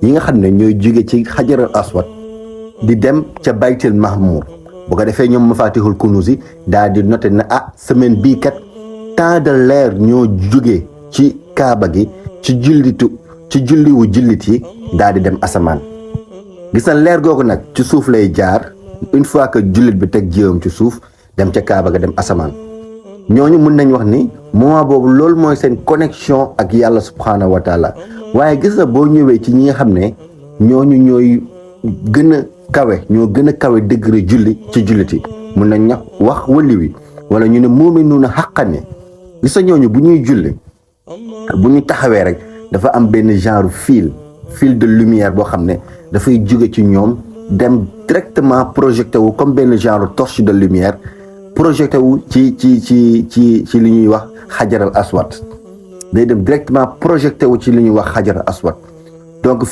yi nga xam ne ñooy jóge ci xajaral aswad di dem ca baytil mahmur bu ko defee ñoom mafatihul kunuzi daal di noté na semaine bii kat tant de leer ñoo jóge ci kaaba gi ci julliwu jullit yi daal di dem asamaan gis na leer googu nag ci suuf lay jaar une fois que jullit bi teg jéewam ci suuf dem ca kaaba ga dem asamaan ñooñu mun nañ wax ni moment boobu loolu mooy seen connexion ak yàlla subhanahu wa taala waaye gis na boo ñëwee ci ñi nga xam ne ñooñu ñooy gën a kawe ñoo gën a kawe degré julli ci jullit yi mun nañ wax wali wi wala ñu ne mu'minuuna haqqan ne gis na ñooñu bu ñuy julli bu ñu taxawee rek dafa am benn genre fil de lumière boo xam ne dafay jóge ci ñoom dem directement projeté wu comme benn genre torche de lumière projeté wu ci li ñuy wax xajaral aswad day dem directement projeté wu ci li ñuy wax xajaral aswad donc